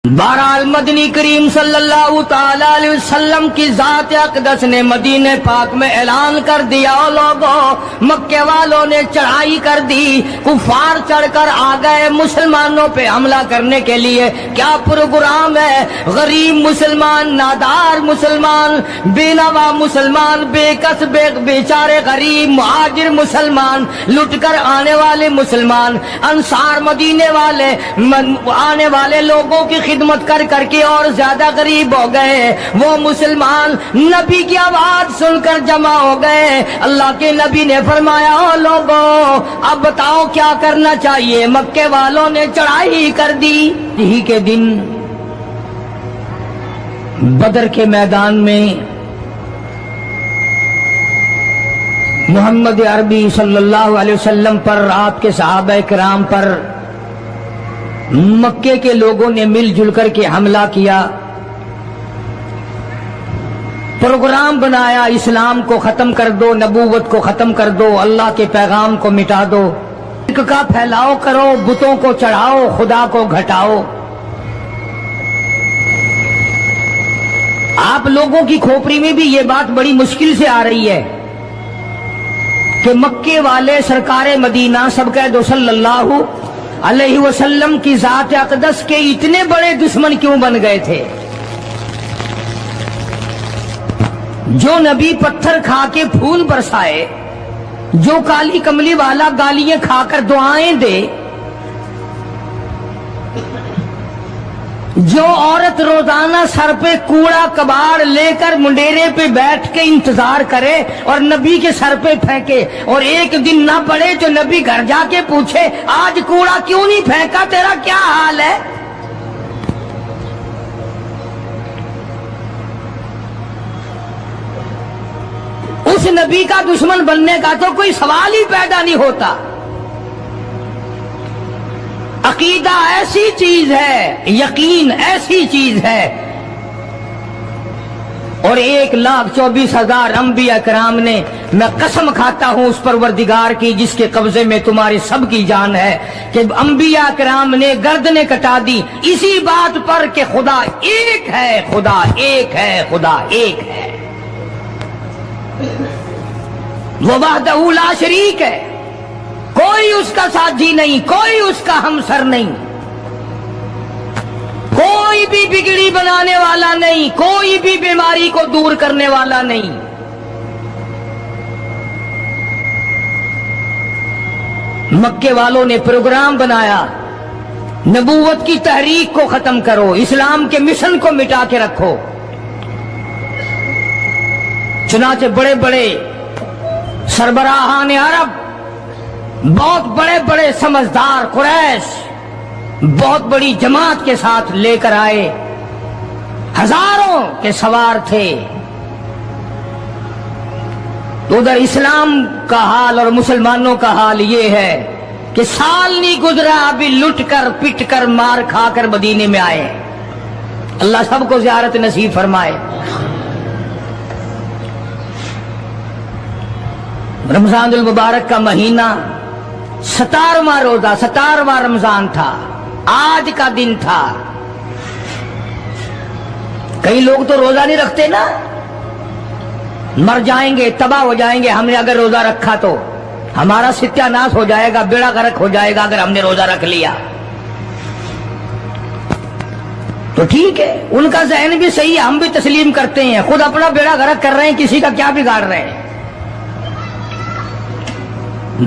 بہرحال مدنی کریم صلی اللہ تعالی علیہ وسلم کی ذات اقدس نے مدینہ پاک میں اعلان کر دیا، لوگوں مکے والوں نے چڑھائی کر دی، کفار چڑھ کر آ گئے مسلمانوں پہ حملہ کرنے کے لیے۔ کیا پروگرام ہے؟ غریب مسلمان، نادار مسلمان، بے نوا مسلمان، بے کس بے بیچارے غریب مہاجر مسلمان، لٹ کر آنے والے مسلمان، انصار مدینے والے آنے والے لوگوں کی خدمت کر کر کے اور زیادہ غریب ہو گئے۔ وہ مسلمان نبی کی آواز سن کر جمع ہو گئے۔ اللہ کے نبی نے فرمایا، او لوگوں اب بتاؤ کیا کرنا چاہیے؟ مکے والوں نے چڑھائی کر دی۔ یہی کے دن بدر کے میدان میں محمد عربی صلی اللہ علیہ وسلم پر، آپ کے صحابہ کرام پر مکے کے لوگوں نے مل جل کر کے حملہ کیا، پروگرام بنایا، اسلام کو ختم کر دو، نبوت کو ختم کر دو، اللہ کے پیغام کو مٹا دو، شرک کا پھیلاؤ کرو، بتوں کو چڑھاؤ، خدا کو گھٹاؤ۔ آپ لوگوں کی کھوپڑی میں بھی یہ بات بڑی مشکل سے آ رہی ہے کہ مکے والے سرکار مدینہ سب کہہ دو صلی اللہ علیہ وسلم کی ذات اقدس کے اتنے بڑے دشمن کیوں بن گئے تھے؟ جو نبی پتھر کھا کے پھول برسائے، جو کالی کملی والا گالیاں کھا کر دعائیں دے، جو عورت روزانہ سر پہ کوڑا کباڑ لے کر منڈیرے پہ بیٹھ کے انتظار کرے اور نبی کے سر پہ پھینکے، اور ایک دن نہ پڑے تو نبی گھر جا کے پوچھے آج کوڑا کیوں نہیں پھینکا، تیرا کیا حال ہے؟ اس نبی کا دشمن بننے کا تو کوئی سوال ہی پیدا نہیں ہوتا۔ عقیدہ ایسی چیز ہے، یقین ایسی چیز ہے، اور 1,24,000 انبیاء کرام نے، میں قسم کھاتا ہوں اس پروردگار کی جس کے قبضے میں تمہاری سب کی جان ہے، کہ انبیاء کرام نے گردنیں کٹا دی اسی بات پر کہ خدا ایک ہے، خدا ایک ہے، خدا ایک ہے، وہ وحدہ لا شریک ہے، کوئی اس کا ساتھی نہیں، کوئی اس کا ہمسر نہیں، کوئی بھی بگڑی بنانے والا نہیں، کوئی بھی بیماری کو دور کرنے والا نہیں۔ مکے والوں نے پروگرام بنایا، نبوت کی تحریک کو ختم کرو، اسلام کے مشن کو مٹا کے رکھو۔ چنانچہ بڑے بڑے سربراہان عرب، بہت بڑے بڑے سمجھدار قریش بہت بڑی جماعت کے ساتھ لے کر آئے، ہزاروں کے سوار تھے۔ ادھر اسلام کا حال اور مسلمانوں کا حال یہ ہے کہ سال نہیں گزرا ابھی لٹ کر پٹ کر مار کھا کر مدینے میں آئے۔ اللہ سب کو زیارت نصیب فرمائے۔ رمضان المبارک کا مہینہ 17واں روزہ، 17واں رمضان تھا، آج کا دن تھا۔ کئی لوگ تو روزہ نہیں رکھتے نا، مر جائیں گے، تباہ ہو جائیں گے، ہم نے اگر روزہ رکھا تو ہمارا ستیہ ناش ہو جائے گا، بیڑا غرق ہو جائے گا اگر ہم نے روزہ رکھ لیا۔ تو ٹھیک ہے، ان کا ذہن بھی صحیح ہے، ہم بھی تسلیم کرتے ہیں، خود اپنا بیڑا غرق کر رہے ہیں، کسی کا کیا بگاڑ رہے ہیں۔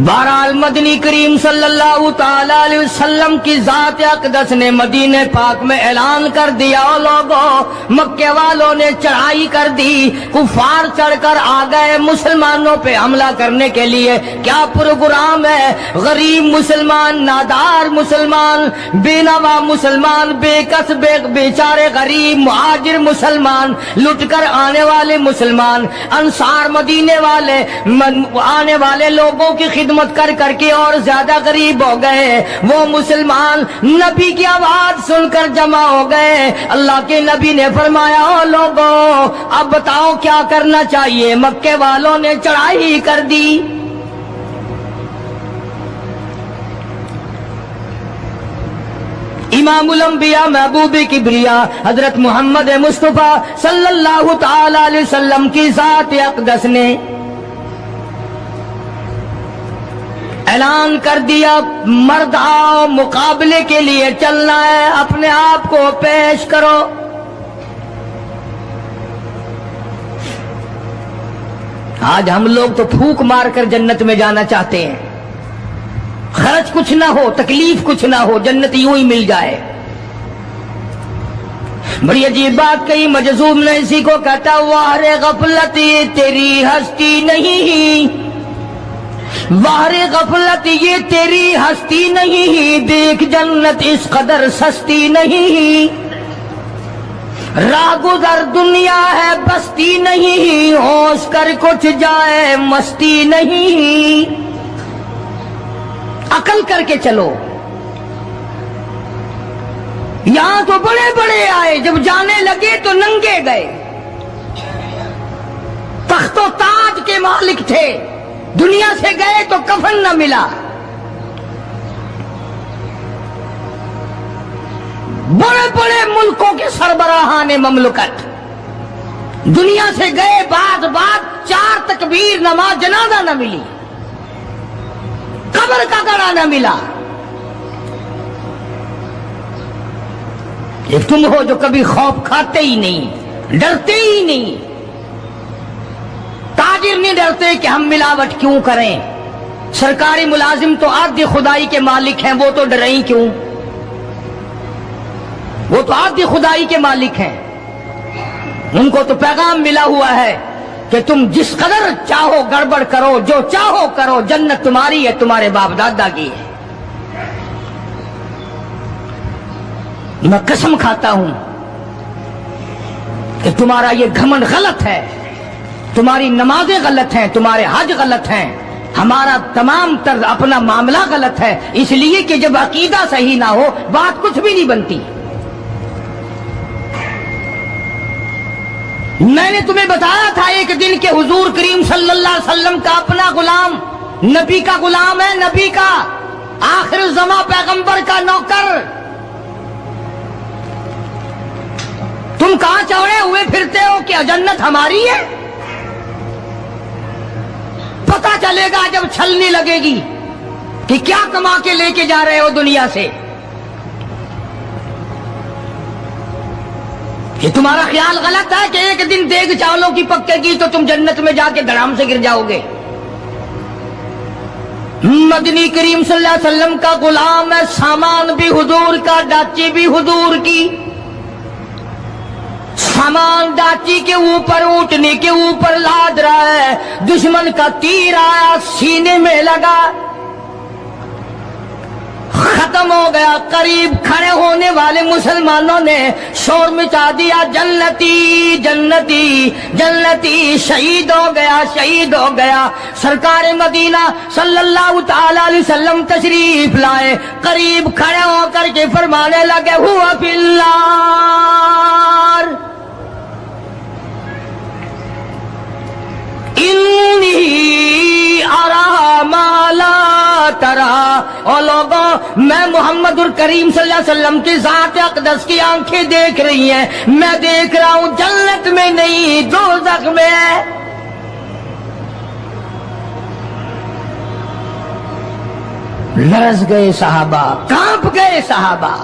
بہرحال مدنی کریم صلی اللہ تعالی علیہ وسلم کی ذات اقدس نے مدینہ پاک میں اعلان کر دیا، لوگوں مکے والوں نے چڑھائی کر دی، کفار چڑھ کر آ گئے مسلمانوں پہ حملہ کرنے کے لیے۔ کیا پروگرام ہے؟ غریب مسلمان، نادار مسلمان، بے نوا مسلمان، بے کس بے بیچارے غریب مہاجر مسلمان، لٹ کر آنے والے مسلمان، انصار مدینے والے آنے والے لوگوں کی خدمت کر کر کے اور زیادہ غریب ہو گئے۔ وہ مسلمان نبی کی آواز سن کر جمع ہو گئے۔ اللہ کے نبی نے فرمایا، او لوگوں اب بتاؤ کیا کرنا چاہیے؟ مکے والوں نے چڑھائی کر دی۔ امام الانبیاء محبوب کبریا حضرت محمد مصطفیٰ صلی اللہ تعالی علیہ وسلم کی ذات اقدس نے اعلان کر دیا، مرد آؤ مقابلے کے لیے چلنا ہے، اپنے آپ کو پیش کرو۔ آج ہم لوگ تو پھونک مار کر جنت میں جانا چاہتے ہیں، خرچ کچھ نہ ہو، تکلیف کچھ نہ ہو، جنت یوں ہی مل جائے۔ بڑی عجیب بات کہی، مجذوب نے اسی کو کہتا، واہ رے غفلت یہ تیری ہستی نہیں، واہ رے غفلت یہ تیری ہستی نہیں، دیکھ جنت اس قدر سستی نہیں، راہ گزر دنیا ہے بستی نہیں، ہوش کر کچھ جائے مستی نہیں، عقل کر کے چلو۔ یہاں تو بڑے بڑے آئے، جب جانے لگے تو ننگے گئے، تخت و تاج کے مالک تھے، دنیا سے گئے تو کفن نہ ملا۔ بڑے بڑے ملکوں کے سربراہان مملکت دنیا سے گئے، بعد 4 تکبیر نماز جنازہ نہ ملی، قبر کا گڑا نہ ملا۔ ایک تم ہو جو کبھی خوف کھاتے ہی نہیں، ڈرتے ہی نہیں۔ تاجر نہیں ڈرتے کہ ہم ملاوٹ کیوں کریں، سرکاری ملازم تو آدھی خدائی کے مالک ہیں، وہ تو ڈریں کیوں، وہ تو آدھی خدائی کے مالک ہیں، ان کو تو پیغام ملا ہوا ہے کہ تم جس قدر چاہو گڑبڑ کرو، جو چاہو کرو، جنت تمہاری ہے، تمہارے باپ دادا کی ہے۔ میں قسم کھاتا ہوں کہ تمہارا یہ گھمنڈ غلط ہے، تمہاری نمازیں غلط ہیں، تمہارے حج غلط ہیں، ہمارا تمام طرز اپنا معاملہ غلط ہے، اس لیے کہ جب عقیدہ صحیح نہ ہو بات کچھ بھی نہیں بنتی۔ میں نے تمہیں بتایا تھا ایک دن کہ حضور کریم صلی اللہ علیہ وسلم کا اپنا غلام، نبی کا غلام ہے، نبی کا آخر الزمان پیغمبر کا نوکر، تم کہاں چوڑے ہوئے پھرتے ہو کہ جنت ہماری ہے؟ پتہ چلے گا جب چھلنی لگے گی کہ کیا کما کے لے کے جا رہے ہو دنیا سے۔ یہ تمہارا خیال غلط ہے کہ ایک دن دیگ چاولوں کی پکے گی تو تم جنت میں جا کے دھڑام سے گر جاؤ گے۔ مدنی کریم صلی اللہ علیہ وسلم کا غلام ہے، سامان بھی حضور کا، ڈاچی بھی حضور کی، سامان ڈاچی کے اوپر، اونٹنی کے اوپر لاد رہا ہے، دشمن کا تیر آیا سینے میں لگا، ختم ہو گیا۔ قریب کھڑے ہونے والے مسلمانوں نے شور مچا دیا، جنتی جنتی جنتی، شہید ہو گیا شہید ہو گیا۔ سرکار مدینہ صلی اللہ تعالی علیہ وسلم تشریف لائے، قریب کھڑے ہو کر کے فرمانے لگے، ہوا فی النار انی ارا ما لا ترا۔ اور لوگوں، میں محمد الکریم صلی اللہ علیہ وسلم کی ذات اقدس کی آنکھیں دیکھ رہی ہیں، میں دیکھ رہا ہوں جنت میں نہیں دوزخ میں ہے۔ لرز گئے صحابہ، کانپ گئے صحابہ،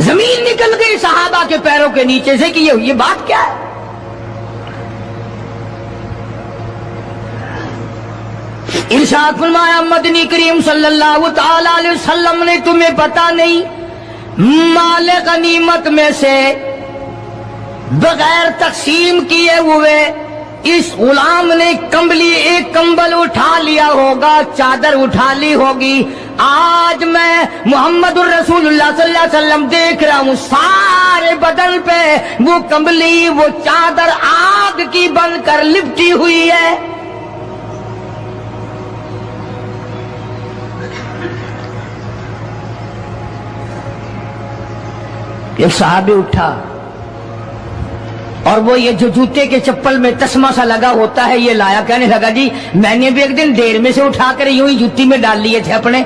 زمین نکل گئی صحابہ کے پیروں کے نیچے سے کہ یہ بات کیا ہے۔ ارشاد فرمایا مدنی کریم صلی اللہ تعالی علیہ وسلم نے، تمہیں پتا نہیں مال غنیمت میں سے بغیر تقسیم کیے ہوئے اس غلام نے کمبلی، ایک کمبل اٹھا لیا ہوگا، چادر اٹھا لی ہوگی۔ آج میں محمد الرسول اللہ صلی اللہ علیہ وسلم دیکھ رہا ہوں سارے بدن پہ وہ کمبلی، وہ چادر آگ کی بن کر لپٹی ہوئی ہے۔ ایک صحابی اٹھا اور وہ یہ جو جوتے کے چپل میں تسمہ سا لگا ہوتا ہے یہ لایا، کہنے لگا جی میں نے بھی ایک دن دیر میں سے اٹھا کر یوں ہی جوتی میں ڈال لیے تھے اپنے۔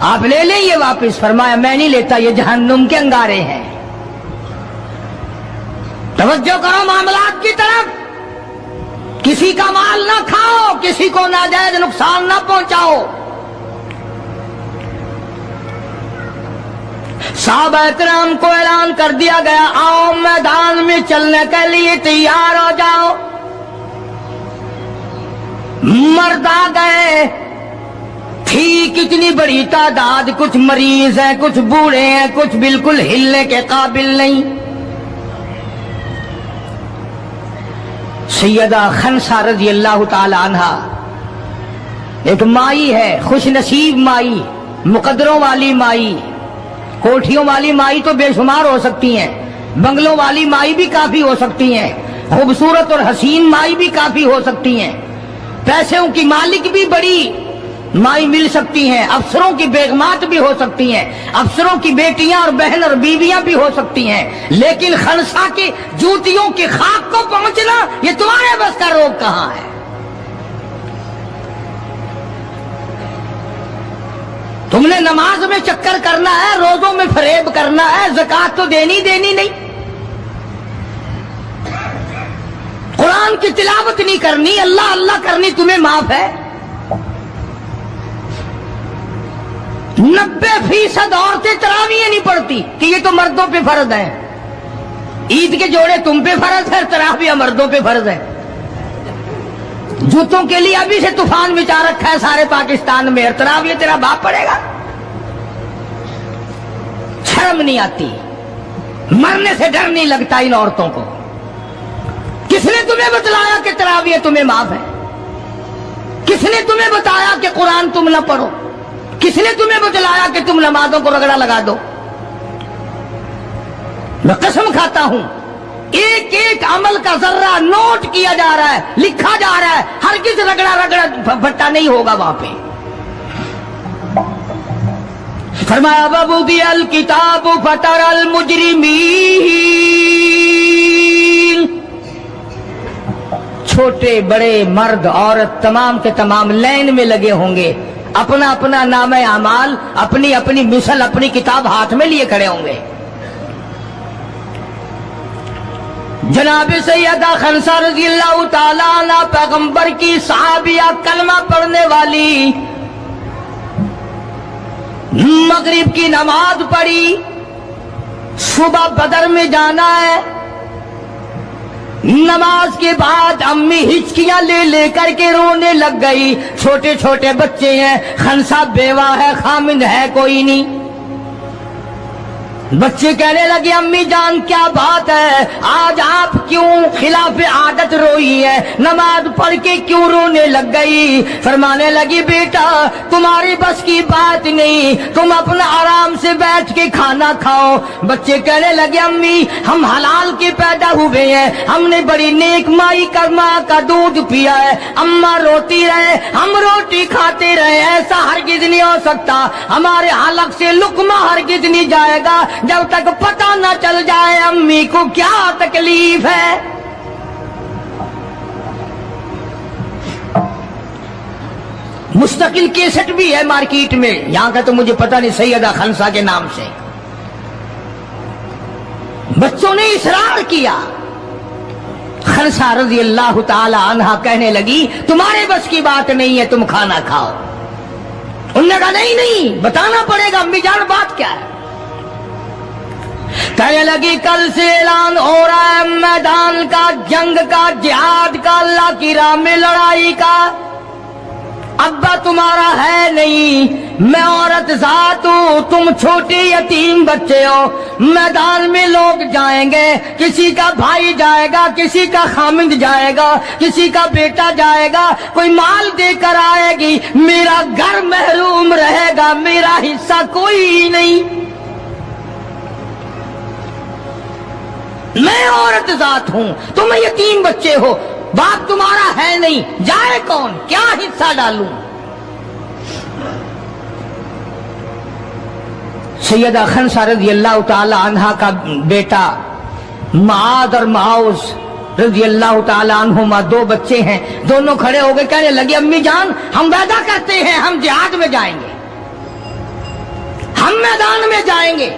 آپ لے لیں یہ واپس. فرمایا میں نہیں لیتا, یہ جہنم کے انگارے ہیں. توجہ کرو معاملات کی طرف. کسی کا مال نہ کھاؤ, کسی کو ناجائز نقصان نہ پہنچاؤ. صحابہ کرام کو اعلان کر دیا گیا, آؤ میدان میں چلنے کے لیے تیار ہو جاؤ. مرد آ گئے. تھی کتنی بڑی تعداد, کچھ مریض ہیں, کچھ بوڑھے ہیں, کچھ بالکل ہلنے کے قابل نہیں. سیدہ خنسا رضی اللہ تعالی عنہا ایک مائی ہے, خوش نصیب مائی, مقدروں والی مائی. کوٹھیوں والی مائی تو بے شمار ہو سکتی ہیں, بنگلوں والی مائی بھی کافی ہو سکتی ہیں, خوبصورت اور حسین مائی بھی کافی ہو سکتی ہیں, پیسوں کی مالک بھی بڑی مائی مل سکتی ہیں, افسروں کی بیگمات بھی ہو سکتی ہیں, افسروں کی بیٹیاں اور بہن اور بیویاں بھی ہو سکتی ہیں. لیکن خنسا کی جوتیوں کی خاک کو پہنچنا یہ تمہارے بس کا روگ کہاں ہے؟ تم نے نماز میں چکر کرنا ہے, روزوں میں فریب کرنا ہے, زکات تو دینی نہیں, قرآن کی تلاوت نہیں کرنی, اللہ اللہ کرنی تمہیں معاف ہے. 90% عورتیں تراویح نہیں پڑھتی کہ یہ تو مردوں پہ فرض ہے. عید کے جوڑے تم پہ فرض ہے, تراویح مردوں پہ فرض ہے. جوتوں کے لیے ابھی سے طوفان مچا رکھا ہے سارے پاکستان میں, تراویح تیرا باپ پڑے گا. شرم نہیں آتی, مرنے سے ڈر نہیں لگتا ان عورتوں کو. کس نے تمہیں بتلایا کہ تراویح تمہیں معاف ہے؟ کس نے تمہیں بتایا کہ قرآن تم نہ پڑھو؟ کس نے تمہیں بتلایا کہ تم نمازوں کو رگڑا لگا دو؟ میں قسم کھاتا ہوں, ایک ایک عمل کا ذرہ نوٹ کیا جا رہا ہے, لکھا جا رہا ہے. ہرگز رگڑا بھٹا نہیں ہوگا وہاں پہ. فرمایا وَوُضِعَ الْكِتَابُ فَتَرَى الْمُجْرِمِينَ, چھوٹے بڑے مرد عورت تمام کے تمام لائن میں لگے ہوں گے, اپنا اپنا نام اعمال, اپنی اپنی مثل, اپنی کتاب ہاتھ میں لیے کھڑے ہوں گے. جناب سیدہ خنسا رضی اللہ تعالیٰ عنہ پیغمبر کی صحابیہ, کلمہ پڑھنے والی, مغرب کی نماز پڑھی, صبح بدر میں جانا ہے. نماز کے بعد امی ہچکیاں لے لے کر کے رونے لگ گئی. چھوٹے چھوٹے بچے ہیں, خنسا بیوہ ہے, خامند ہے کوئی نہیں. بچے کہنے لگے امی جان کیا بات ہے, آج آپ کیوں خلاف عادت روئی ہے, نماز پڑھ کے کیوں رونے لگ گئی؟ فرمانے لگی بیٹا تمہاری بس کی بات نہیں, تم اپنا آرام سے بیٹھ کے کھانا کھاؤ. بچے کہنے لگے امی ہم حلال کے پیدا ہوئے ہیں, ہم نے بڑی نیک مائی کا ماں کا دودھ پیا ہے, اماں روتی رہے ہم روٹی کھاتے رہے, ایسا ہرگز نہیں ہو سکتا. ہمارے حلق سے لقمہ ہرگز نہیں جائے گا جب تک پتہ نہ چل جائے امی کو کیا تکلیف ہے. مستقل کیسٹ بھی ہے مارکیٹ میں, یہاں کا تو مجھے پتہ نہیں, سیدہ خنسا کے نام سے. بچوں نے اصرار کیا. خنسا رضی اللہ تعالی عنہا کہنے لگی تمہارے بس کی بات نہیں ہے, تم کھانا کھاؤ. انہوں نے کہا نہیں بتانا پڑے گا امی جان بات کیا ہے. کہنے لگی کل سے اعلان ہو رہا ہے میدان کا, جنگ کا, جہاد کا, اللہ کی راہ میں لڑائی کا. ابا تمہارا ہے نہیں, میں عورت ذات ہوں, تم چھوٹے یتیم بچے ہو. میدان میں لوگ جائیں گے, کسی کا بھائی جائے گا, کسی کا خامند جائے گا, کسی کا بیٹا جائے گا, کوئی مال دے کر آئے گی, میرا گھر محروم رہے گا, میرا حصہ کوئی نہیں. میں عورت ذات ہوں, تم یتیم بچے ہو, باپ تمہارا ہے نہیں, جائے کون, کیا حصہ ڈالوں. سیدہ خنسا رضی اللہ تعالی عنہا کا بیٹا معاذ اور معاوذ رضی اللہ تعالی عنہما, 2 بچے ہیں, دونوں کھڑے ہو گئے, کہنے لگے امی جان ہم وعدہ کرتے ہیں ہم جہاد میں جائیں گے. ہم میدان میں جائیں گے،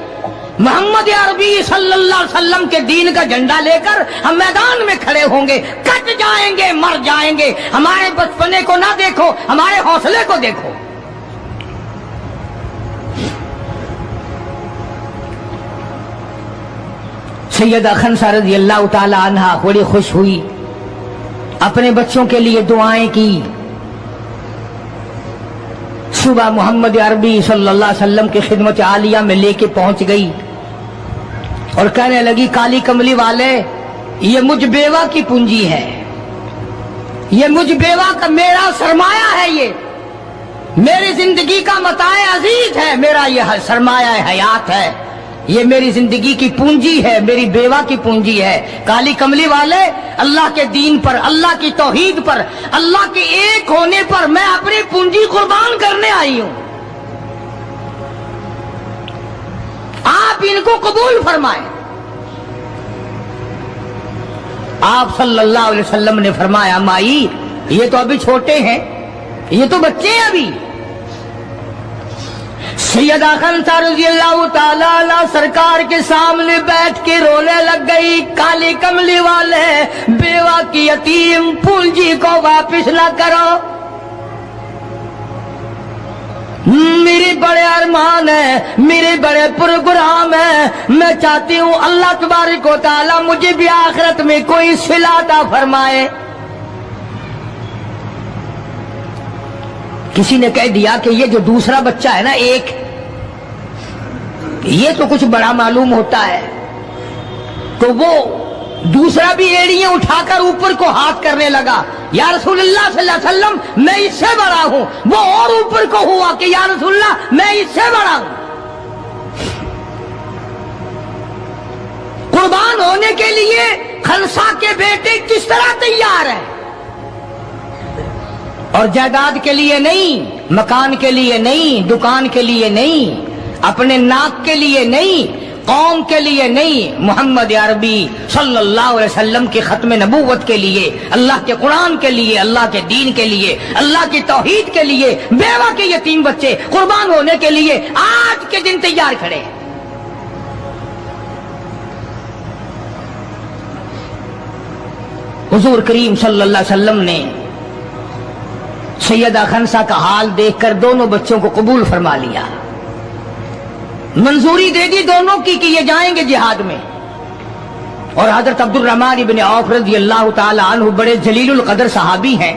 محمد عربی صلی اللہ علیہ وسلم کے دین کا جھنڈا لے کر ہم میدان میں کھڑے ہوں گے، کٹ جائیں گے، مر جائیں گے۔ ہمارے بچپنے کو نہ دیکھو، ہمارے حوصلے کو دیکھو۔ سیدہ خنسہ رضی اللہ تعالی عنہا بڑی خوش ہوئی، اپنے بچوں کے لیے دعائیں کی۔ صبح محمد عربی صلی اللہ علیہ وسلم کی خدمت عالیہ میں لے کے پہنچ گئی اور کہنے لگی، کالی کملی والے، یہ مجھ بیوہ کی پونجی ہے، یہ مجھ بیوہ کا میرا سرمایہ ہے، یہ میری زندگی کا متاع عزیز ہے، میرا یہ سرمایہ حیات ہے، یہ میری زندگی کی پونجی ہے، میری بیوہ کی پونجی ہے۔ کالی کملی والے، اللہ کے دین پر، اللہ کی توحید پر، اللہ کے ایک ہونے پر میں اپنی پونجی قربان کرنے آئی ہوں، آپ ان کو قبول فرمائیں۔ آپ صلی اللہ علیہ وسلم نے فرمایا، مائی یہ تو ابھی چھوٹے ہیں، یہ تو بچے ہیں ابھی۔ سیدہ خنسہ رضی اللہ تعالی عنہ سرکار کے سامنے بیٹھ کے رونے لگ گئی، کالی کملی والے، بیوہ کی یتیم پونجی کو واپس نہ کرو، میری بڑے ارمان ہے، میرے بڑے پروگرام ہے، میں چاہتی ہوں اللہ تبارک و تعالی مجھے بھی آخرت میں کوئی صلہ عطا فرمائے۔ کسی نے کہہ دیا کہ یہ جو دوسرا بچہ ہے نا، ایک، یہ تو کچھ بڑا معلوم ہوتا ہے، تو وہ دوسرا بھی ایڑیاں اٹھا کر اوپر کو ہاتھ کرنے لگا، یا رسول اللہ صلی اللہ علیہ وسلم میں اس سے بڑا ہوں۔ وہ اور اوپر کو ہوا کہ یا رسول اللہ میں اس سے بڑا ہوں۔ قربان ہونے کے لیے خنسا کے بیٹے کس طرح تیار ہیں، اور جائیداد کے لیے نہیں، مکان کے لیے نہیں، دکان کے لیے نہیں، اپنے ناک کے لیے نہیں، قوم کے لیے نہیں، محمد عربی صلی اللہ علیہ وسلم کی ختم نبوت کے لیے، اللہ کے قرآن کے لیے، اللہ کے دین کے لیے، اللہ کی توحید کے لیے، بیوہ کے یتیم بچے قربان ہونے کے لیے آج کے دن تیار کھڑے۔ حضور کریم صلی اللہ علیہ وسلم نے سیدہ خنسہ کا حال دیکھ کر دونوں بچوں کو قبول فرما لیا، منظوری دے دی دونوں کی کہ یہ جائیں گے جہاد میں۔ اور حضرت عبد الرحمن بن عوف رضی اللہ تعالی عنہ بڑے جلیل القدر صحابی ہیں،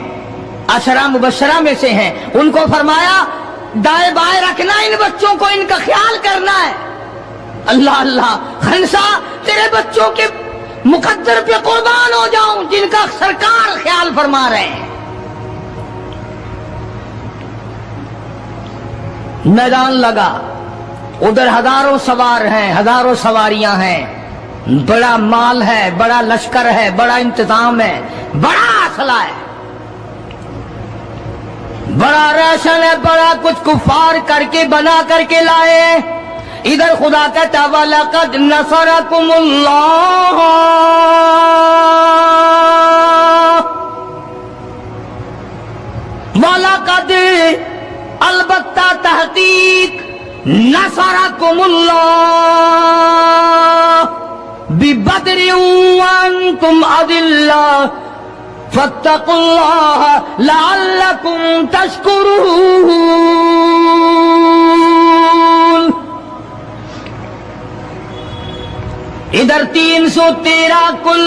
عشرہ مبشرہ میں سے ہیں، ان کو فرمایا دائیں بائیں رکھنا ان بچوں کو، ان کا خیال کرنا ہے۔ اللہ اللہ، خنسہ تیرے بچوں کے مقدر پہ قربان ہو جاؤں جن کا سرکار خیال فرما رہے ہیں۔ میدان لگا، ادھر ہزاروں سوار ہیں، ہزاروں سواریاں ہیں، بڑا مال ہے، بڑا لشکر ہے، بڑا انتظام ہے، بڑا اسلحہ ہے، بڑا ریشن ہے، بڑا کچھ کفار کر کے بنا کر کے لائے۔ ادھر خدا کہتا وَلَقَدْ نَصَرَكُمُ اللَّهُ، وَلَقَدْ، البتہ تحقیق، نصرکم اللہ ببدر وانتم اذلہ فاتقوا اللہ لعلکم تشکرون۔ ادھر 313 کل،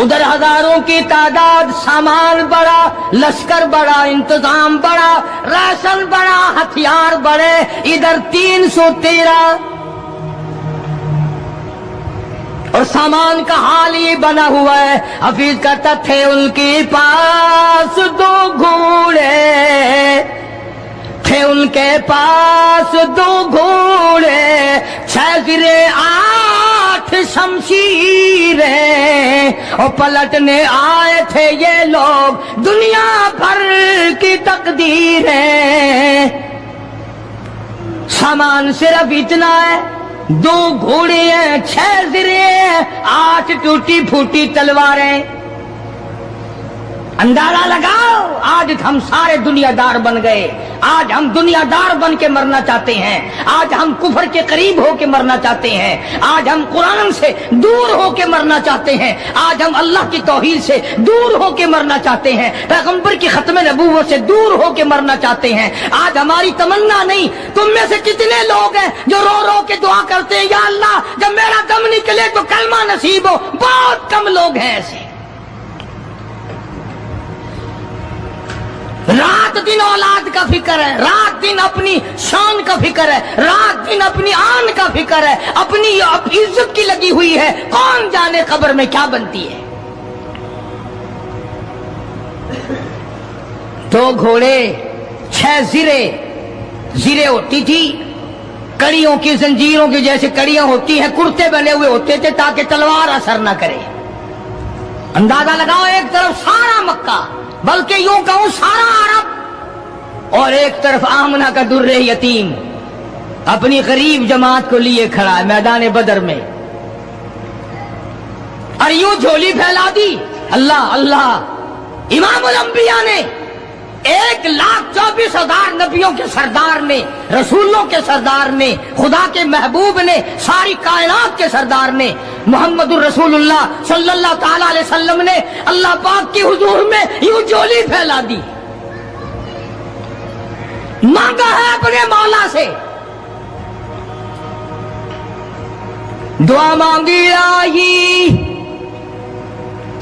ادھر ہزاروں کی تعداد، سامان بڑا، لشکر بڑا، انتظام بڑا، راشن بڑا، ہتھیار بڑے، ادھر 313، اور سامان کا حال یہ بنا ہوا ہے۔ حفیظ کہتا تھے ان کے پاس 2 گھوڑے، تھے ان کے پاس 2 گھوڑے، 6 زرے 8 شمشیریں، اور پلٹنے آئے تھے یہ لوگ دنیا بھر کی تقدیریں۔ سامان صرف اتنا ہے، 2 گھوڑے ہیں، 6 زرے ہیں، 8 ٹوٹی پھوٹی تلواریں۔ اندازہ لگاؤ آج ہم سارے دنیا دار بن گئے. آج ہم دنیا دار بن کے مرنا چاہتے ہیں. آج ہم کفر کے قریب ہو کے مرنا چاہتے ہیں. آج ہم قرآن سے دور ہو کے مرنا چاہتے ہیں. آج ہم اللہ کی توحید سے دور ہو کے مرنا چاہتے ہیں. پیغمبر کی ختم نبوت سے دور ہو کے مرنا چاہتے ہیں. آج ہماری تمنا نہیں. تم میں سے کتنے لوگ ہیں جو رو رو کے دعا کرتے ہیں یا اللہ جب میرا دم نکلے تو کلمہ نصیب ہو؟ بہت کم لوگ ہیں ایسے. رات دن اولاد کا فکر ہے, رات دن اپنی شان کا فکر ہے, رات دن اپنی آن کا فکر ہے, اپنی عزت کی لگی ہوئی ہے. کون جانے قبر میں کیا بنتی ہے. 2 گھوڑے 6 زرے ہوتی تھی, کڑیوں کی زنجیروں کی جیسے کڑیاں ہوتی ہیں, کرتے بنے ہوئے ہوتے تھے تاکہ تلوار اثر نہ کرے. اندازہ لگاؤ ایک طرف سارا مکہ بلکہ یوں کہوں سارا عرب اور ایک طرف آمنہ کا در یتیم اپنی غریب جماعت کو لیے کھڑا ہے میدان بدر میں, اور یوں جھولی پھیلا دی. اللہ اللہ, امام الانبیاء نے 1,24,000 نبیوں کے سردار نے, رسولوں کے سردار نے, خدا کے محبوب نے, ساری کائنات کے سردار نے, محمد الرسول اللہ صلی اللہ تعالی علیہ وسلم نے اللہ پاک کی حضور میں یوں جھولی پھیلا دی. مانگا ہے اپنے مولا سے, دعا مانگی آئی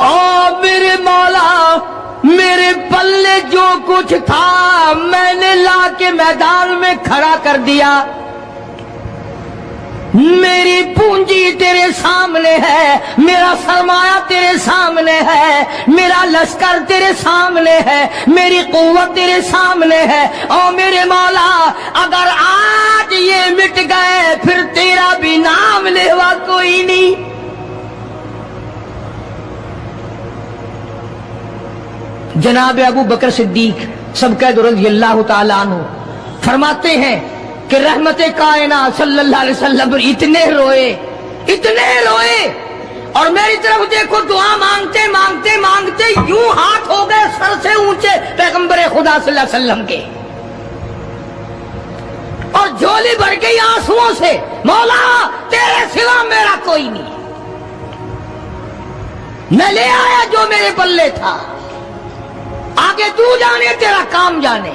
او میرے مولا میرے پلے جو کچھ تھا میں نے لا کے میدان میں کھڑا کر دیا. میری پونجی تیرے سامنے ہے, میرا سرمایہ تیرے سامنے ہے, میرا لشکر تیرے سامنے ہے, میری قوت تیرے سامنے ہے. او میرے مولا اگر آج یہ مٹ گئے پھر تیرا بھی نام لیوا کوئی نہیں. جناب ابو بکر صدیق سبقہ رضی اللہ تعالیٰ عنہ فرماتے ہیں کہ رحمت کائنات صلی اللہ علیہ وسلم اتنے روئے اور میری طرف دیکھو دعا مانگتے مانگتے مانگتے یوں ہاتھ ہو گئے سر سے اونچے پیغمبر خدا صلی اللہ علیہ وسلم کے, اور جھولی بھر گئی آنسوؤں سے. مولا تیرے سوا میرا کوئی نہیں, میں لے آیا جو میرے پلے تھا, آگے تو جانے تیرا کام جانے.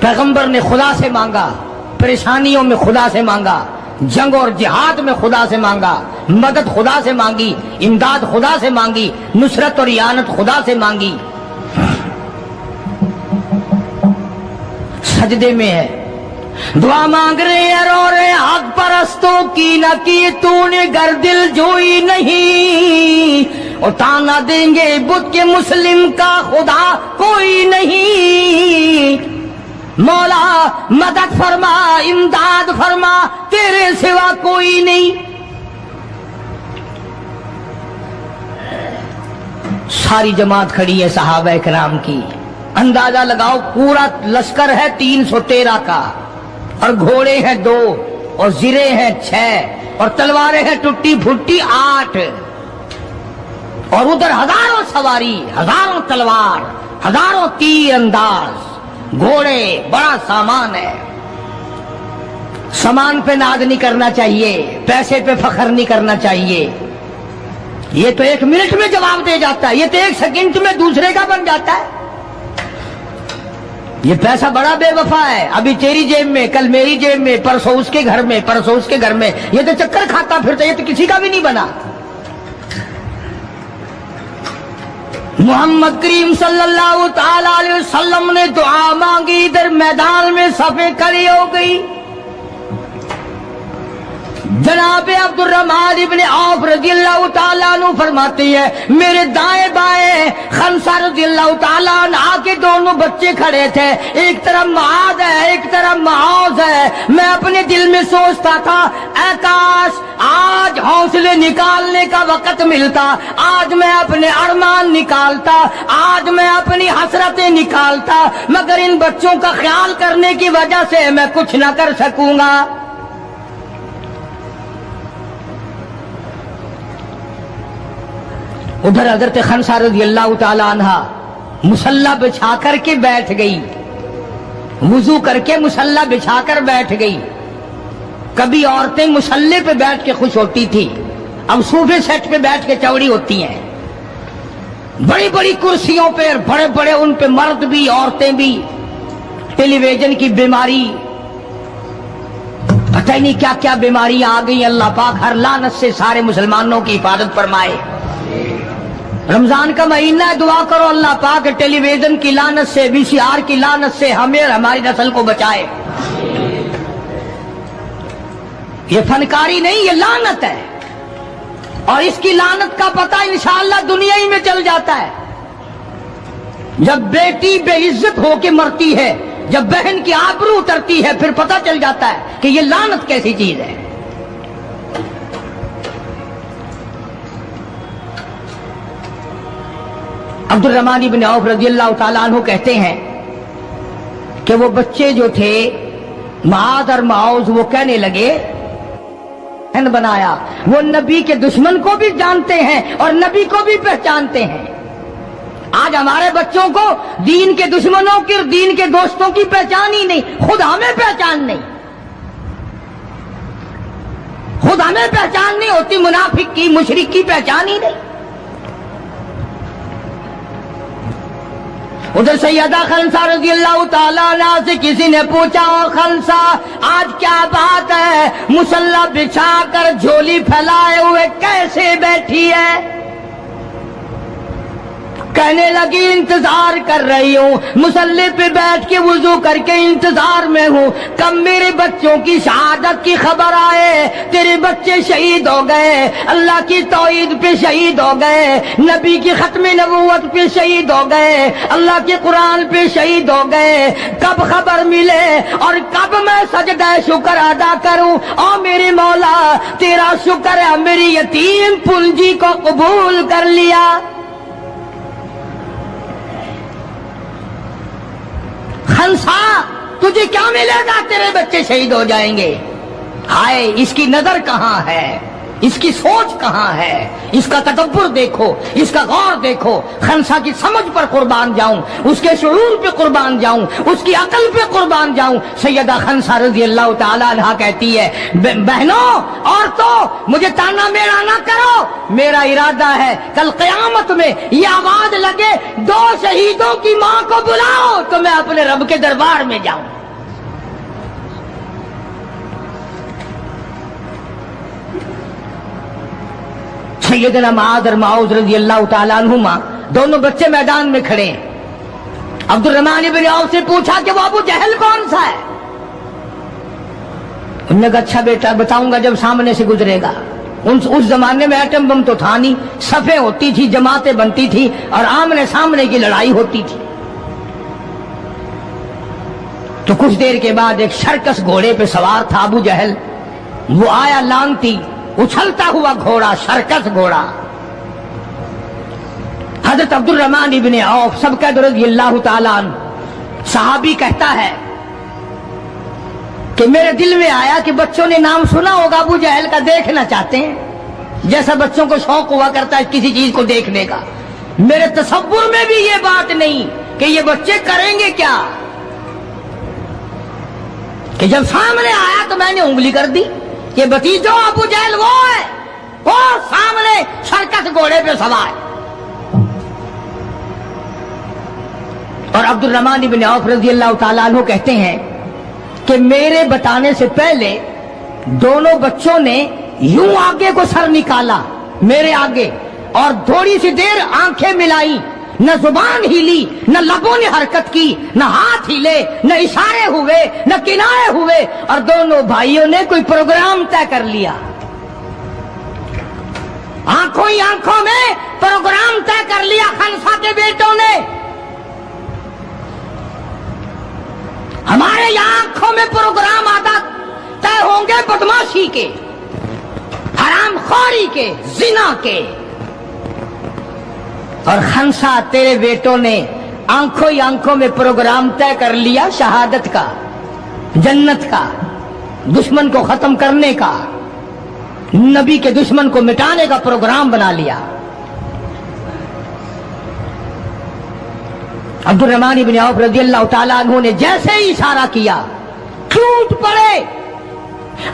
پیغمبر نے خدا سے مانگا, پریشانیوں میں خدا سے مانگا, جنگ اور جہاد میں خدا سے مانگا, مدد خدا سے مانگی, امداد خدا سے مانگی, نصرت اور اعانت خدا سے مانگی. سجدے میں ہے, دعا مانگ رہے ہیں, رو رہے حق پرستوں کی نہ کی تو نے گر دل جوئی نہیں, اور تانا دیں گے بت کے مسلم کا خدا کوئی نہیں. مولا مدد فرما امداد فرما تیرے سوا کوئی نہیں. ساری جماعت کھڑی ہے صحابہ کرام کی. اندازہ لگاؤ پورا لشکر ہے 313 کا, اور گھوڑے ہیں 2 اور زرے ہیں 6 اور تلواریں ہیں ٹوٹی پھوٹی 8, اور ادھر ہزاروں سواری, ہزاروں تلوار, ہزاروں تیر انداز, گھوڑے, بڑا سامان ہے. سامان پہ ناز نہیں کرنا چاہیے, پیسے پہ فخر نہیں کرنا چاہیے. یہ تو 1 منٹ میں جواب دے جاتا ہے, یہ تو 1 سیکنڈ میں دوسرے کا بن جاتا ہے. یہ پیسہ بڑا بے وفا ہے, ابھی تیری جیب میں, کل میری جیب میں, پرسوں اس کے گھر میں, پرسوں اس کے گھر میں, یہ تو چکر کھاتا پھرتا, یہ تو کسی کا بھی نہیں بنا. محمد کریم صلی اللہ تعالی علیہ وسلم نے دعا مانگی, ادھر میدان میں صفیں کھڑی ہو گئی. جناب عبد الرحمن ابن عوف رضی اللہ تعالیٰ عنہ فرماتے ہیں میرے دائیں بائیں خنسا رضی اللہ تعالیٰ عنہ کے دونوں بچے کھڑے تھے, ایک طرف معاذ ہے ایک طرف معاذ ہے. میں اپنے دل میں سوچتا تھا اے کاش آج حوصلے نکالنے کا وقت ملتا, آج میں اپنے ارمان نکالتا, آج میں اپنی حسرتیں نکالتا, مگر ان بچوں کا خیال کرنے کی وجہ سے میں کچھ نہ کر سکوں گا. ادھر حضرت خنسا رضی اللہ تعالی عنہا مصلی بچھا کر کے بیٹھ گئی، وضو کر کے مصلی بچھا کر بیٹھ گئی۔ کبھی عورتیں مصلی پہ بیٹھ کے خوش ہوتی تھی، اب صوفے سیٹ پہ بیٹھ کے چوڑی ہوتی ہیں، بڑی بڑی کرسیوں پہ، بڑے بڑے ان پہ مرد بھی عورتیں بھی، ٹیلی ویژن کی بیماری، پتہ ہی نہیں کیا کیا بیماریاں آ گئی۔ اللہ پاک ہر لعنت سے سارے مسلمانوں کی حفاظت فرمائے۔ رمضان کا مہینہ ہے، دعا کرو اللہ پاک ٹیلی ویژن کی لعنت سے، وی سی آر کی لعنت سے ہمیں اور ہماری نسل کو بچائے۔ یہ فنکاری نہیں، یہ لعنت ہے، اور اس کی لعنت کا پتہ انشاءاللہ دنیا ہی میں چل جاتا ہے۔ جب بیٹی بے عزت ہو کے مرتی ہے، جب بہن کی آبرو اترتی ہے، پھر پتہ چل جاتا ہے کہ یہ لعنت کیسی چیز ہے۔ عبد الرحمن بن عوف رضی اللہ تعالیٰ عنہ کہتے ہیں کہ وہ بچے جو تھے معاذ اور معوذ، وہ کہنے لگے بنایا، وہ نبی کے دشمن کو بھی جانتے ہیں اور نبی کو بھی پہچانتے ہیں۔ آج ہمارے بچوں کو دین کے دشمنوں کی اور دین کے دوستوں کی پہچان ہی نہیں، خود ہمیں پہچان نہیں، خود ہمیں پہچان نہیں ہوتی، منافق کی مشرک کی پہچان ہی نہیں۔ ادھر سیدہ خنسا رضی اللہ تعالیٰ عنہ سے کسی نے پوچھا، اور خنسا آج کیا بات ہے، مصلی بچھا کر جھولی پھیلائے ہوئے کیسے بیٹھی ہے؟ کہنے لگی انتظار کر رہی ہوں، مصلی پہ بیٹھ کے وضو کر کے انتظار میں ہوں، کب میرے بچوں کی شہادت کی خبر آئے، تیرے بچے شہید ہو گئے، اللہ کی توحید پہ شہید ہو گئے، نبی کی ختم نبوت پہ شہید ہو گئے، اللہ کے قرآن پہ شہید ہو گئے، کب خبر ملے اور کب میں سجدہ شکر ادا کروں۔ او میرے مولا تیرا شکر ہے میری یتیم پنجی کو قبول کر لیا۔ خنسا تجھے کیا ملے گا، تیرے بچے شہید ہو جائیں گے۔ ہائے اس کی نظر کہاں ہے، اس کی سوچ کہاں ہے، اس کا تدبر دیکھو، اس کا غور دیکھو۔ خنسا کی سمجھ پر قربان جاؤں، اس کے شعور پہ قربان جاؤں، اس کی عقل پہ قربان جاؤں۔ سیدہ خنسا رضی اللہ تعالی عنہا کہتی ہے، بہنوں عورتوں مجھے تانا میرا نہ کرو، میرا ارادہ ہے کل قیامت میں یہ آواز لگے، دو شہیدوں کی ماں کو بلاؤ تو میں اپنے رب کے دربار میں جاؤں۔ سیدنا معاذ اور معوذ رضی اللہ تعالیٰ عنہما دونوں بچے میدان میں کھڑے ہیں۔ عبد الرحمن بن عوف سے پوچھا کہ وہ ابو جہل کون سا ہے؟ انہوں نے کہا اچھا بیٹا بتاؤں گا جب سامنے سے گزرے گا۔ اس زمانے میں ایٹم بم تو تھا نہیں، صفیں ہوتی تھی، جماعتیں بنتی تھی اور آمنے سامنے کی لڑائی ہوتی تھی۔ تو کچھ دیر کے بعد ایک شرکس گھوڑے پہ سوار تھا ابو جہل، وہ آیا لانتی اچھلتا ہوا گھوڑا، شرکس گھوڑا۔ حضرت عبد الرحمن ابن عوف سب کا رضی اللہ تعالیٰ عنہ صحابی کہتا ہے کہ میرے دل میں آیا کہ بچوں نے نام سنا ہوگا ابو جہل کا، دیکھنا چاہتے ہیں، جیسا بچوں کو شوق ہوا کرتا ہے کسی چیز کو دیکھنے کا۔ میرے تصور میں بھی یہ بات نہیں کہ یہ بچے کریں گے کیا، کہ جب سامنے آیا تو میں نے انگلی کر دی کہ بھتیجو ابو جہل وہ ہے، وہ سامنے شرکس گھوڑے پہ سوار۔ اور عبد الرحمن بن عوف رضی اللہ تعالیٰ عنہ کہتے ہیں کہ میرے بتانے سے پہلے دونوں بچوں نے یوں آگے کو سر نکالا میرے آگے، اور تھوڑی سی دیر آنکھیں ملائی، نہ زبان ہلی، نہ لبوں نے حرکت کی، نہ ہاتھ ہلے، نہ اشارے ہوئے، نہ کنارے ہوئے، اور دونوں بھائیوں نے کوئی پروگرام طے کر لیا۔ آنکھوں ہی آنکھوں میں پروگرام طے کر لیا خنسا کے بیٹوں نے۔ ہمارے یہاں آنکھوں میں پروگرام آتا طے ہوں گے بدماشی کے، حرام خوری کے، زنا کے، اور خنسا تیرے بیٹوں نے آنکھوں ہی آنکھوں میں پروگرام طے کر لیا شہادت کا، جنت کا، دشمن کو ختم کرنے کا، نبی کے دشمن کو مٹانے کا پروگرام بنا لیا۔ عبدالرحمن ابن عوف رضی اللہ تعالیٰ عنہ نے جیسے ہی اشارہ کیا ٹوٹ پڑے.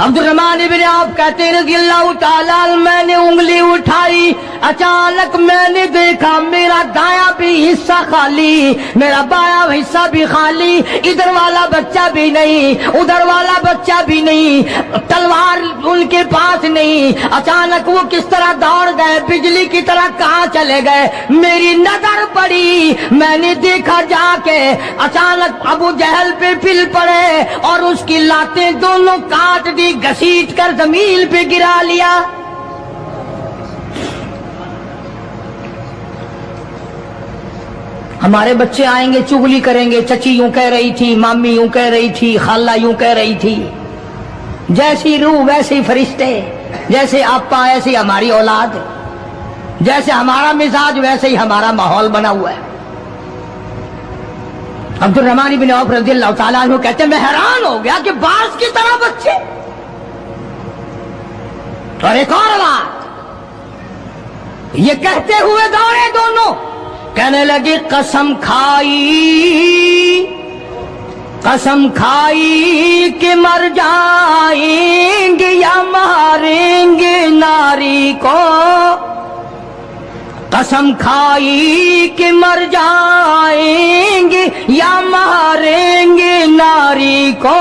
عبدالرحمن ابن عوف کہتے ہیں رضی اللہ تعالیٰ عنہ میں نے انگلی اٹھائی, اچانک میں نے دیکھا میرا دایاں بھی حصہ خالی, میرا بایاں حصہ بھی خالی, ادھر والا بچہ بھی نہیں, ادھر والا بچہ بھی نہیں, تلوار ان کے پاس نہیں. اچانک وہ کس طرح دوڑ گئے, بجلی کی طرح کہاں چلے گئے, میری نظر پڑی, میں نے دیکھا جا کے اچانک ابو جہل پہ پل پڑے اور اس کی لاتیں دونوں کاٹ دی, گھسیٹ کر زمین پہ گرا لیا. ہمارے بچے آئیں گے چغلی کریں گے, چچی یوں کہہ رہی تھی, مامی یوں کہہ رہی تھی, خالہ یوں کہہ رہی تھی. جیسی روح ویسے فرشتے, جیسے آپا ایسی ہماری اولاد, جیسے ہمارا مزاج ویسے ہی ہمارا ماحول بنا ہوا ہے. عبدالرحمن بن عوف رضی اللہ تعالیٰ عنہ کہتے ہیں میں حیران ہو گیا کہ باز کی طرح بچے. اور ایک اور بات, یہ کہتے ہوئے دوڑے دونوں, کہنے لگے قسم کھائی کہ مر جائیں گے یا ماریں گے ناری کو, قسم کھائی کہ مر جائیں گے یا ماریں گے ناری کو,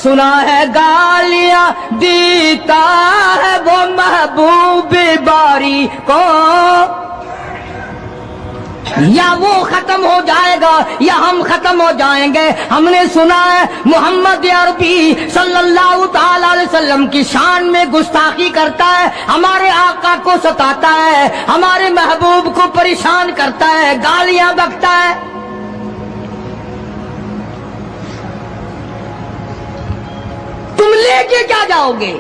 سنا ہے گالیاں دیتا ہے وہ محبوب باری کو. یا وہ ختم ہو جائے گا یا ہم ختم ہو جائیں گے. ہم نے سنا ہے محمد عربی صلی اللہ تعالی علیہ وسلم کی شان میں گستاخی کرتا ہے, ہمارے آقا کو ستاتا ہے, ہمارے محبوب کو پریشان کرتا ہے, گالیاں بکتا ہے. تم لے کے کیا جاؤ گے؟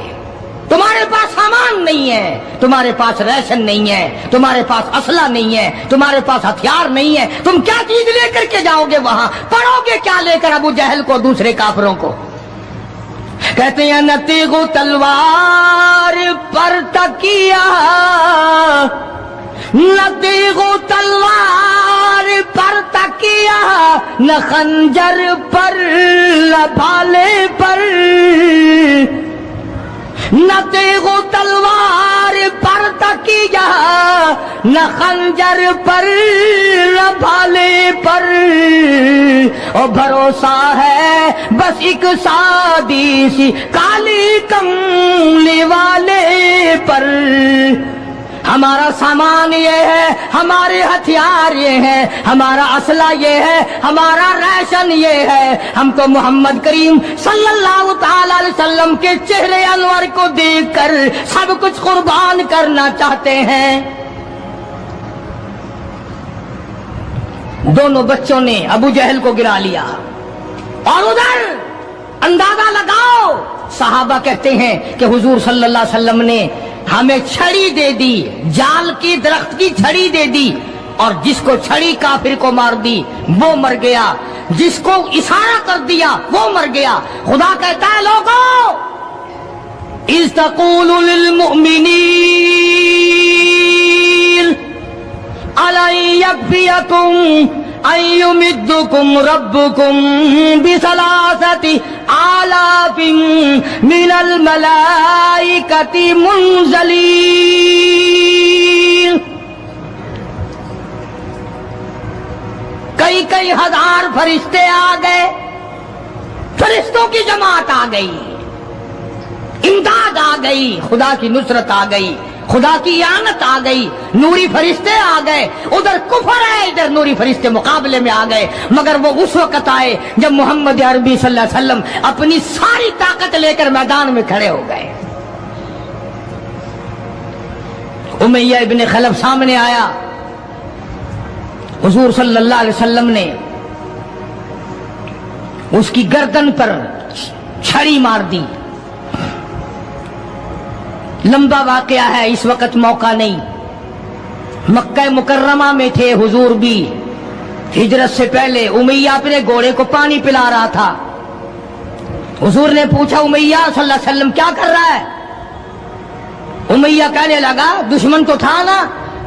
تمہارے پاس سامان نہیں ہے, تمہارے پاس ریشن نہیں ہے, تمہارے پاس اسلحہ نہیں ہے, تمہارے پاس ہتھیار نہیں ہے, تم کیا چیز لے کر کے جاؤ گے وہاں؟ پڑھو گے کیا لے کر ابو جہل کو, دوسرے کافروں کو؟ کہتے ہیں نہ تیغ و تلوار پر تکیہ, نہ تیغ و تلوار پر تکیہ, نہ خنجر پر نہ بھالے پر, نہ تیغ و تلوار پر تکیہ, نہ خنجر پر نہ بھالے پر, اور بھروسہ ہے بس ایک سادی سی کالی کملی والے پر. ہمارا سامان یہ ہے, ہمارے ہتھیار یہ ہے, ہمارا اسلحہ یہ ہے, ہمارا ریشن یہ ہے. ہم تو محمد کریم صلی اللہ تعالی علیہ وسلم کے چہرے انور کو دیکھ کر سب کچھ قربان کرنا چاہتے ہیں. دونوں بچوں نے ابو جہل کو گرا لیا. اور ادھر اندازہ لگاؤ, صحابہ کہتے ہیں کہ حضور صلی اللہ علیہ وسلم نے ہمیں چھڑی دے دی, جال کی درخت کی چھڑی دے دی, اور جس کو چھڑی کافر کو مار دی وہ مر گیا, جس کو اشارہ کر دیا وہ مر گیا. خدا کہتا ہے لوگوں, اذ تقول للمؤمنین أَلَنْ يَكْفِيَكُمْ أَنْ يُمِدُّكُمْ رَبُّكُمْ بِثَلَاثَةِ آلَافٍ مِنَ الْمَلَائِكَةِ مُنْزَلِينَ. کئی ہزار فرشتے آ گئے, فرشتوں کی جماعت آ گئی, امداد آ گئی, خدا کی نصرت آ گئی, خدا کی اعانت آ گئی, نوری فرشتے آ گئے. ادھر کفر ہے, ادھر نوری فرشتے مقابلے میں آ گئے. مگر وہ اس وقت آئے جب محمد عربی صلی اللہ علیہ وسلم اپنی ساری طاقت لے کر میدان میں کھڑے ہو گئے. امیہ ابن خلف سامنے آیا, حضور صلی اللہ علیہ وسلم نے اس کی گردن پر چھڑی مار دی. لمبا واقعہ ہے, اس وقت موقع نہیں. مکہ مکرمہ میں تھے حضور بھی, ہجرت سے پہلے. امیہ اپنے گھوڑے کو پانی پلا رہا تھا. حضور نے پوچھا امیہ صلی اللہ علیہ وسلم کیا کر رہا ہے؟ امیہ کہنے لگا دشمن تو تھا نا,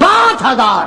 5000।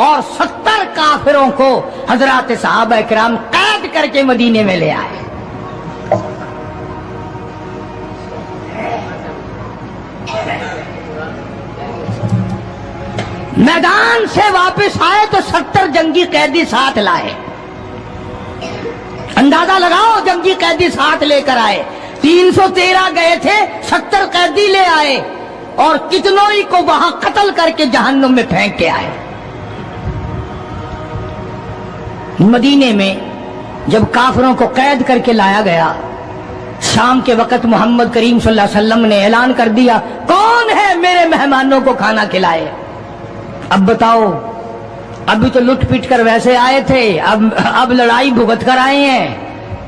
اور 70 کافروں کو حضرات صحابہ کرام قید کر کے مدینے میں لے آئے. میدان سے واپس آئے تو 70 جنگی قیدی ساتھ لائے. اندازہ لگاؤ, جنگی قیدی ساتھ لے کر آئے. 313 گئے تھے, 70 قیدی لے آئے اور کتنوں ہی کو وہاں قتل کر کے جہنم میں پھینک کے آئے. مدینے میں جب کافروں کو قید کر کے لایا گیا, شام کے وقت محمد کریم صلی اللہ علیہ وسلم نے اعلان کر دیا, کون ہے میرے مہمانوں کو کھانا کھلائے. اب بتاؤ, ابھی تو لٹ پٹ کر ویسے آئے تھے, اب لڑائی بھگت کر آئے ہیں.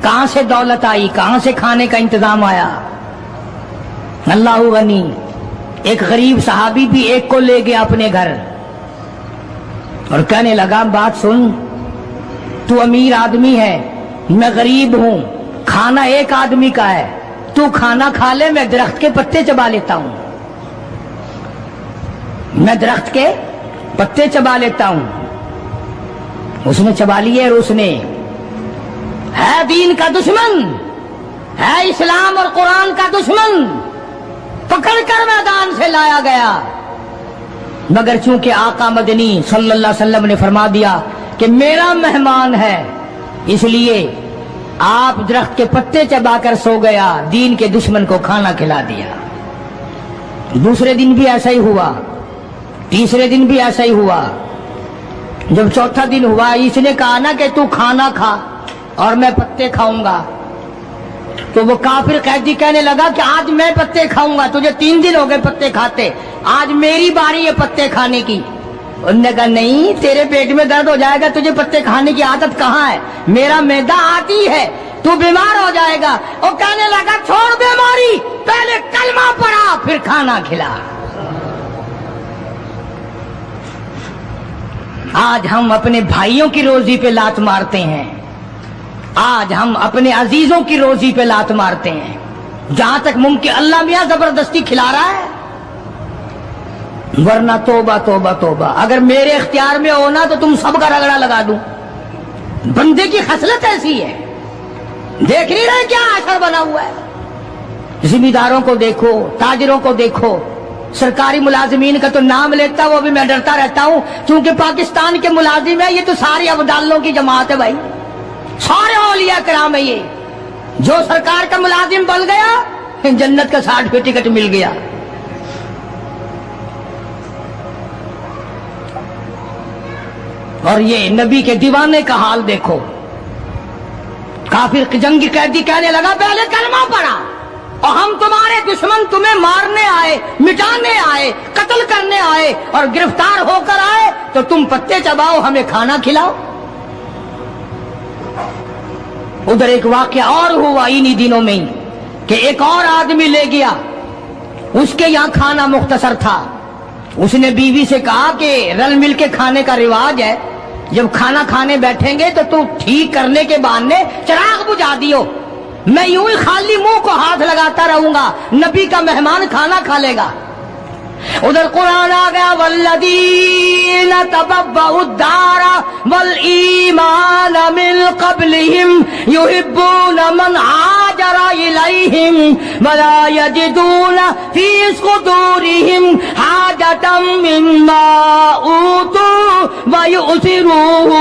کہاں سے دولت آئی, کہاں سے کھانے کا انتظام آیا؟ اللہ غنی. ایک غریب صحابی بھی ایک کو لے گیا اپنے گھر اور کہنے لگا, بات سن, تو امیر آدمی ہے, میں غریب ہوں, کھانا ایک آدمی کا ہے, تو کھانا کھا لے, میں درخت کے پتے چبا لیتا ہوں, میں درخت کے پتے چبا لیتا ہوں. اس نے چبا لیے اور اس نے, ہے دین کا دشمن, ہے اسلام اور قرآن کا دشمن, پکڑ کر میدان سے لایا گیا. مگر چونکہ آقا مدنی صلی اللہ علیہ وسلم نے فرما دیا کہ میرا مہمان ہے, اس لیے آپ درخت کے پتے چبا کر سو گیا, دین کے دشمن کو کھانا کھلا دیا. دوسرے دن بھی ایسا ہی ہوا, تیسرے دن بھی ایسا ہی ہوا. جب چوتھا دن ہوا, اس نے کہا نا کہ تو کھانا کھا اور میں پتے کھاؤں گا. تو وہ کافر قیدی کہنے لگا کہ آج میں پتے کھاؤں گا, تجھے 3 دن ہو گئے پتے کھاتے, آج میری باری ہے پتے کھانے کی. انہوں نے کہا نہیں, تیرے پیٹ میں درد ہو جائے گا, تجھے پتے کھانے کی عادت کہاں ہے, میرا معدہ آتی ہے, تو بیمار ہو جائے گا. اور کہنے لگا چھوڑ بیماری, پہلے کلمہ پڑھا پھر کھانا کھلا. آج ہم اپنے بھائیوں کی روزی پہ لات مارتے ہیں, آج ہم اپنے عزیزوں کی روزی پہ لات مارتے ہیں. جہاں تک ممکن اللہ میاں زبردستی کھلا رہا ہے, ورنہ توبہ توبہ توبہ. اگر میرے اختیار میں ہونا تو تم سب کا رگڑا لگا دوں. بندے کی خصلت ایسی ہے, دیکھ نہیں رہے کیا اثر بنا ہوا ہے. ذمہ داروں کو دیکھو, تاجروں کو دیکھو, سرکاری ملازمین کا تو نام لیتا وہ بھی میں ڈرتا رہتا ہوں, کیونکہ پاکستان کے ملازم ہے, یہ تو ساری ابدالوں کی جماعت ہے بھائی, سارے اولیاء کرام ہے. یہ جو سرکار کا ملازم بن گیا, جنت کا سرٹیفکیٹ مل گیا. اور یہ نبی کے دیوانے کا حال دیکھو. کافر جنگی قیدی کہنے لگا پہلے کلمہ پڑھا, اور ہم تمہارے دشمن تمہیں مارنے آئے, مٹانے آئے, قتل کرنے آئے اور گرفتار ہو کر آئے, تو تم پتے چباؤ, ہمیں کھانا کھلاؤ. ادھر ایک واقعہ اور ہوا انہی دنوں میں ہی کہ ایک اور آدمی لے گیا, اس کے یہاں کھانا مختصر تھا. اس نے بیوی سے کہا کہ رل مل کے کھانے کا رواج ہے, جب کھانا کھانے بیٹھیں گے تو ٹھیک کرنے کے بہانے چراغ بجھا دیو, میں یوں ہی خالی منہ کو ہاتھ لگاتا رہوں گا, نبی کا مہمان کھانا کھا لے گا. ادھر قرآن آ گیا, والذین تبوؤا الدار والایمان من قبلہم یحبون من ہاجر الیہم ولا یجدون فی صدورہم حاجۃ مما اوتوا ویؤثرون.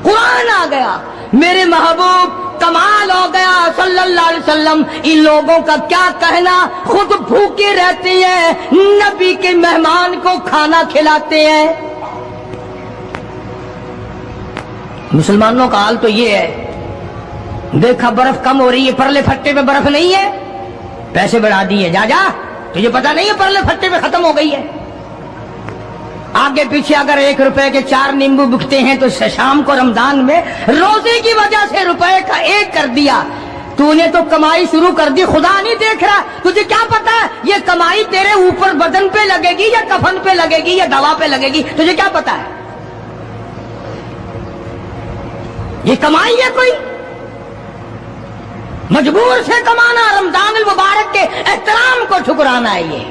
قرآن آ گیا, میرے محبوب کمال ہو گیا صلی اللہ علیہ وسلم. ان لوگوں کا کیا کہنا, خود بھوکے رہتے ہیں, نبی کے مہمان کو کھانا کھلاتے ہیں. مسلمانوں کا حال تو یہ ہے, دیکھا برف کم ہو رہی ہے, پرلے پھٹے میں برف نہیں ہے, پیسے بڑھا دیے, جا جا, تجھے پتا نہیں ہے پرلے پھٹے میں ختم ہو گئی ہے. آگے پیچھے اگر 1 روپے کے 4 نیمبو بکتے ہیں تو شام کو رمضان میں روزے کی وجہ سے روپے کا 1 کر دیا. تو نے تو کمائی شروع کر دی, خدا نہیں دیکھ رہا, تجھے کیا پتا ہے یہ کمائی تیرے اوپر بدن پہ لگے گی یا کفن پہ لگے گی یا دوا پہ لگے گی, تجھے کیا پتا ہے؟ یہ کمائی ہے کوئی, مجبور سے کمانا, رمضان المبارک کے احترام کو ٹھکرانا ہے. یہ